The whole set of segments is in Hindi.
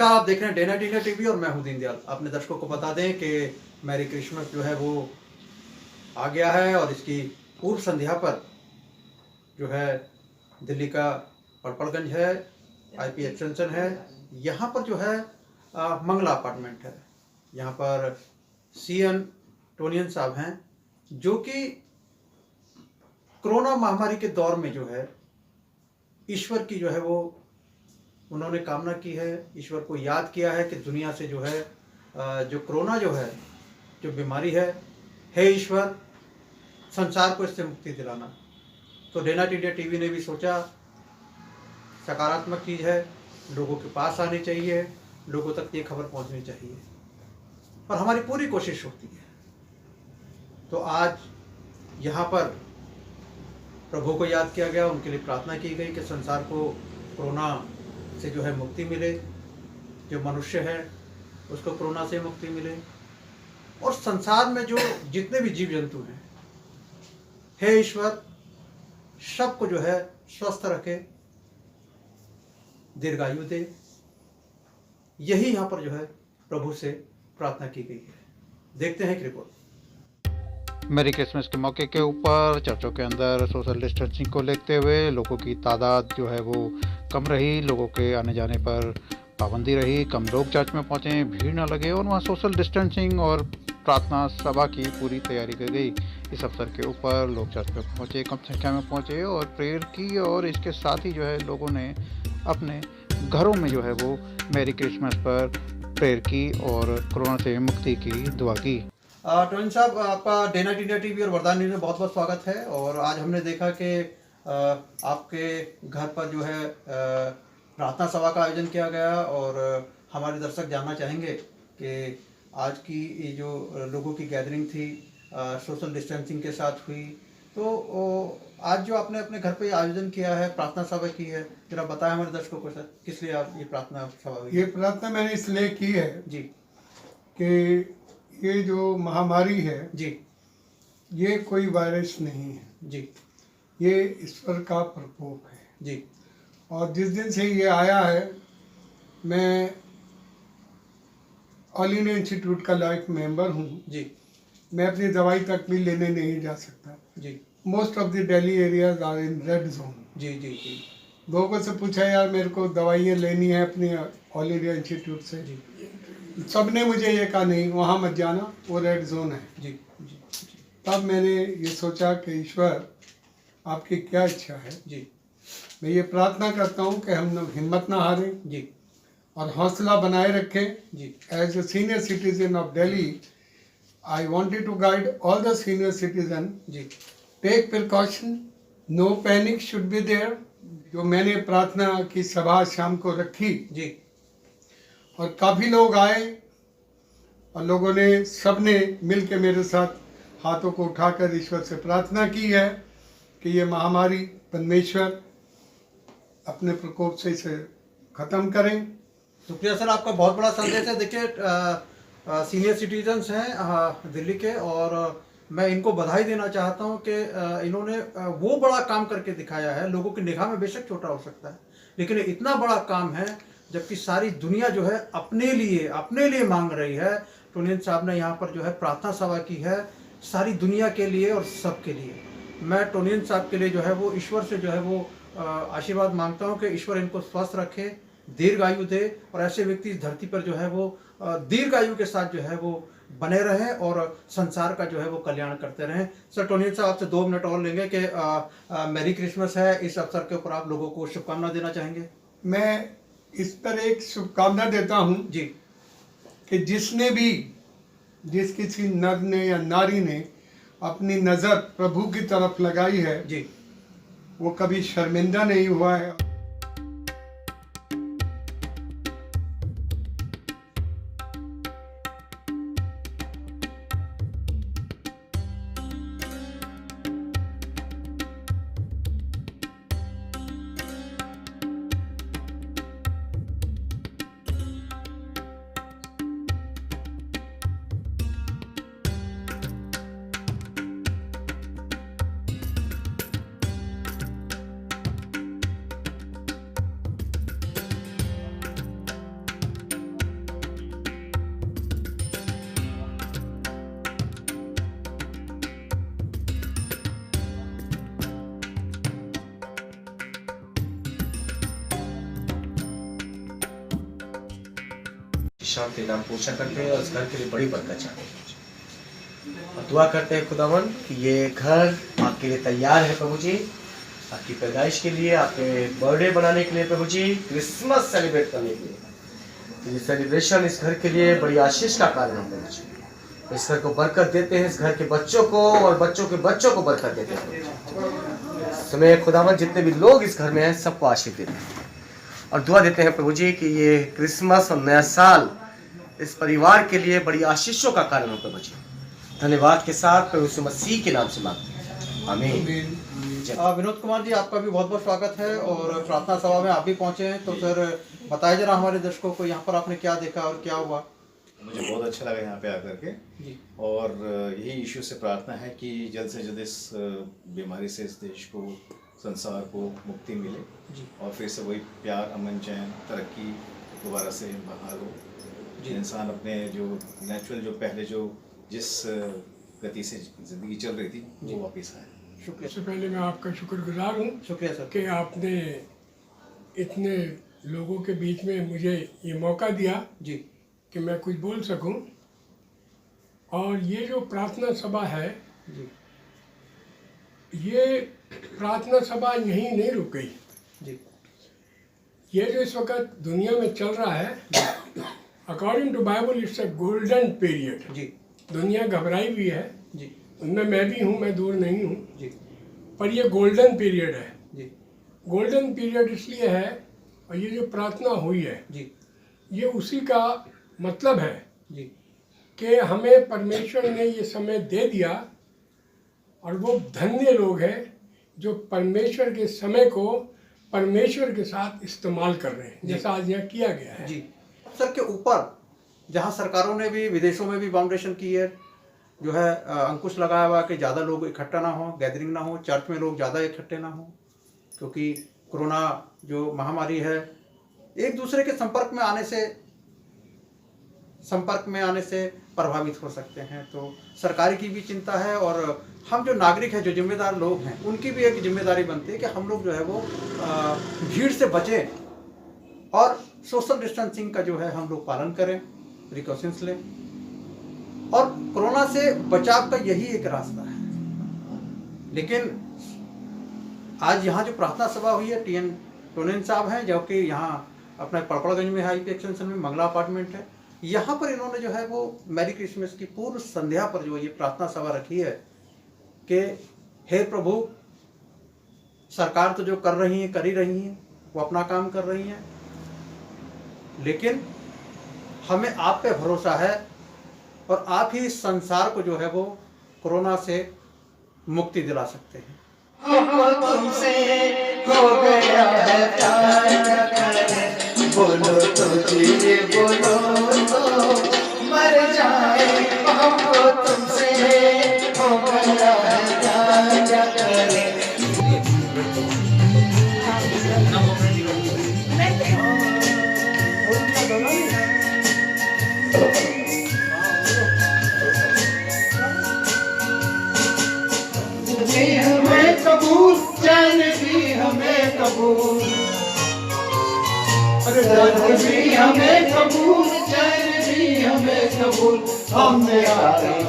नमस्कार, आप देख रहे हैं डे नाइट इंडिया टीवी और मैं हूं दीनदयाल। अपने दर्शकों को बता दें कि मैरी क्रिसमस जो है वो आ गया है और इसकी पूर्व संध्या पर जो है दिल्ली का पड़पड़गंज है, आईपी एक्सटेंशन है, यहाँ पर जो है मंगला अपार्टमेंट है। यहाँ पर सीएन टोनियन साहब हैं जो कि कोरोना महामारी के दौर में जो है ईश्वर की जो है वो उन्होंने कामना की है, ईश्वर को याद किया है कि दुनिया से जो है जो कोरोना जो है, जो बीमारी है, हे ईश्वर संसार को इससे मुक्ति दिलाना। तो डे नाइट इंडिया टीवी ने भी सोचा सकारात्मक चीज़ है, लोगों के पास आनी चाहिए, लोगों तक ये खबर पहुंचनी चाहिए और हमारी पूरी कोशिश होती है। तो आज यहाँ पर प्रभु को याद किया गया, उनके लिए प्रार्थना की गई कि संसार को कोरोना से जो है मुक्ति मिले, जो मनुष्य है उसको कोरोना से मुक्ति मिले और संसार में जो जितने भी जीव जंतु हैं, हे ईश्वर सबको जो है स्वस्थ रखे, दीर्घायु दे। यही यहाँ पर जो है प्रभु से प्रार्थना की गई है। देखते हैं एक रिपोर्ट। मैरी क्रिसमस के मौके के ऊपर चर्चों के अंदर सोशल डिस्टेंसिंग को लेते हुए लोगों की तादाद जो है वो कम रही, लोगों के आने जाने पर पाबंदी रही, कम लोग चर्च में पहुंचे, भीड़ न लगे और वहां सोशल डिस्टेंसिंग और प्रार्थना सभा की पूरी तैयारी की गई। इस अवसर के ऊपर लोग चर्च में पहुंचे, कम संख्या में पहुंचे और प्रेयर की और इसके साथ ही जो है लोगों ने अपने घरों में जो है वो मैरी क्रिसमस पर प्रेयर की और कोरोना से मुक्ति की दुआ की। टोन साहब, आपका डे नाइट इंडिया टीवी और वरदान न्यूज़ में बहुत बहुत स्वागत है। और आज हमने देखा कि आपके घर पर जो है प्रार्थना सभा का आयोजन किया गया और हमारे दर्शक जानना चाहेंगे कि आज की ये जो लोगों की गैदरिंग थी सोशल डिस्टेंसिंग के साथ हुई, तो आज जो आपने अपने घर पे आयोजन किया है, प्रार्थना सभा की है, जरा बताएं हमारे दर्शकों को सर किस लिए आप ये प्रार्थना सभा हुई? ये प्रार्थना मैंने इसलिए की है जी कि ये जो महामारी है जी ये कोई वायरस नहीं है, जी ये ईश्वर का प्रकोप है। जी और जिस दिन से ये आया है मैं ऑल इंडिया इंस्टीट्यूट का लाइफ मेंबर हूँ। जी मैं अपनी दवाई तक भी लेने नहीं जा सकता। जी most of the Delhi areas are in red zone. जी जी जी लोगों से पूछा यार मेरे को दवाइयाँ लेनी है अपनी ऑल इंडिया इंस्टीट्यूट से, जी सब ने मुझे ये कहा नहीं वहाँ मत जाना, वो रेड जोन है। जी जी तब मैंने ये सोचा कि ईश्वर आपकी क्या इच्छा है। जी मैं ये प्रार्थना करता हूँ कि हम हिम्मत ना हारें जी और हौसला बनाए रखें। जी as a senior citizen of Delhi I wanted to guide all the senior citizen, जी take precaution, no panic should be there. जो मैंने प्रार्थना की सभा शाम को रखी जी और काफ़ी लोग आए और लोगों ने सब ने मिल के मेरे साथ हाथों को उठाकर ईश्वर से प्रार्थना की है कि ये महामारी परमेश्वर अपने प्रकोप से इसे ख़त्म करें। शुक्रिया सर, आपका बहुत बड़ा संदेश है। देखिए सीनियर सिटीजन्स हैं दिल्ली के और मैं इनको बधाई देना चाहता हूं कि इन्होंने वो बड़ा काम करके दिखाया है। लोगों की निगाह में बेशक छोटा हो सकता है लेकिन इतना बड़ा काम है जबकि सारी दुनिया जो है अपने लिए मांग रही है। टोनियन साहब ने यहाँ पर जो है प्रार्थना सभा की है सारी दुनिया के लिए और सबके लिए। मैं टोनियन साहब के लिए जो है वो ईश्वर से जो है वो आशीर्वाद मांगता हूँ कि ईश्वर इनको स्वस्थ रखे, दीर्घायु दे और ऐसे व्यक्ति इस धरती पर जो है वो दीर्घायु के साथ जो है वो बने रहें और संसार का जो है वो कल्याण करते रहें। सर टोनियन साहब आपसे 2 मिनट और लेंगे कि मैरी क्रिसमस है, इस अवसर के ऊपर आप लोगों को शुभकामना देना चाहेंगे? मैं इस पर एक शुभकामना देता हूँ जी कि जिसने भी जिस किसी नर ने या नारी ने अपनी नज़र प्रभु की तरफ लगाई है जी वो कभी शर्मिंदा नहीं हुआ है। शांति नाम पूछा करते हैं और इस घर के लिए बड़ी बरकत चाहते हैं और दुआ करते हैं खुदावन कि ये घर आपके लिए तैयार है प्रभु जी, आपकी पैदाइश के लिए, आपके बर्थडे बनाने के लिए प्रभु जी, क्रिसमस सेलिब्रेट करने के लिए। ये सेलिब्रेशन इस घर के लिए बड़ी आशीष का कारण है प्रभु जी। इस घर को बरकत देते हैं, इस घर के बच्चों को और बच्चों के बच्चों को बरकत देते हैं। समय खुदावन जितने भी लोग इस घर में हैं सबको आशीष देते हैं और दुआ देते हैं प्रभु जी कि ये क्रिसमस और नया साल इस परिवार के लिए बड़ी आशीषों का कारण हो प्रभु जी। धन्यवाद के साथ प्रभु यीशु मसीह के नाम से मांगते हैं, आमीन। विनोद कुमार जी, आपका भी बहुत बहुत स्वागत है और प्रार्थना सभा में आप भी पहुंचे हैं, तो सर बताइए जरा हमारे दर्शकों को यहाँ पर आपने क्या देखा और क्या हुआ। मुझे बहुत अच्छा लगा यहाँ पे आकर के जी। और यही यीशु से प्रार्थना है कि जल्द से जल्द इस बीमारी से इस देश को, संसार को मुक्ति मिले जी। और फिर से वही प्यार, अमन, चैन, तरक्की दोबारा से बहाल हो जी। इंसान अपने जो नेचुरल, जो पहले जो जिस गति से ज़िंदगी चल रही थी वो वापस आए। शुक्रिया। सबसे पहले मैं आपका शुक्रगुजार हूँ शुक्रिया सर कि आपने इतने लोगों के बीच में मुझे ये मौका दिया जी कि मैं कुछ बोल सकूं। और ये जो प्रार्थना सभा है, जी ये प्रार्थना सभा यहीं नहीं रुक गई। जी ये जो इस वक्त दुनिया में चल रहा है, according to Bible it's a golden period. जी दुनिया घबराई हुई है, जी उनमें मैं भी हूँ, मैं दूर नहीं हूँ, जी पर ये गोल्डन पीरियड है। जी गोल्डन पीरियड इसलिए है, और ये जो प्रार्थना हुई है जी ये उसी का मतलब है जी कि हमें परमेश्वर ने ये समय दे दिया और वो धन्य लोग हैं जो परमेश्वर के समय को परमेश्वर के साथ इस्तेमाल कर रहे हैं, जैसा आज यहाँ किया गया है। जी सर के ऊपर जहाँ सरकारों ने भी विदेशों में भी बाउंडेशन की है, जो है अंकुश लगाया हुआ कि ज़्यादा लोग इकट्ठा ना हो, गैदरिंग ना हो, चर्च में लोग ज़्यादा इकट्ठे ना हो, क्योंकि कोरोना जो महामारी है एक दूसरे के संपर्क में आने से प्रभावित हो सकते हैं। तो सरकार की भी चिंता है और हम जो नागरिक हैं, जो जिम्मेदार लोग हैं, उनकी भी एक जिम्मेदारी बनती है कि हम लोग जो है वो भीड़ से बचें और सोशल डिस्टेंसिंग का जो है हम लोग पालन करें, प्रिकॉशंस लें। और कोरोना से बचाव का यही एक रास्ता है। लेकिन आज यहाँ जो प्रार्थना सभा हुई है, TN टोनेन साहब हैं, जो कि यहाँ अपना पड़पड़गंज में हाईवे एक्सटेंशन में मंगला अपार्टमेंट है, यहाँ पर इन्होंने जो है वो मैरी क्रिसमस की पूर्व संध्या पर जो ये प्रार्थना सभा रखी है कि हे प्रभु, सरकार तो जो कर रही है, कर ही रही है, वो अपना काम कर रही हैं, लेकिन हमें आप पे भरोसा है और आप ही इस संसार को जो है वो कोरोना से मुक्ति दिला सकते हैं। तुमसे हो गया है प्यार, बोलो तो जी, बोलो तो मर जाए। हमको तुमसे हो गया है प्यार, क्या करें। हमें कबूल, चैन भी हमें कबूल, दर्द भी हमें कबूल, चैन भी हमें कबूल। हमने आगे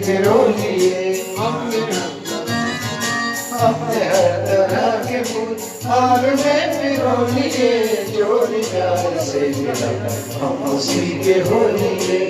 फिरो लिए, हमने हर तरह के फूल हार में फिरो लिए। जो प्यार से मिला हम उसी के हो लिए।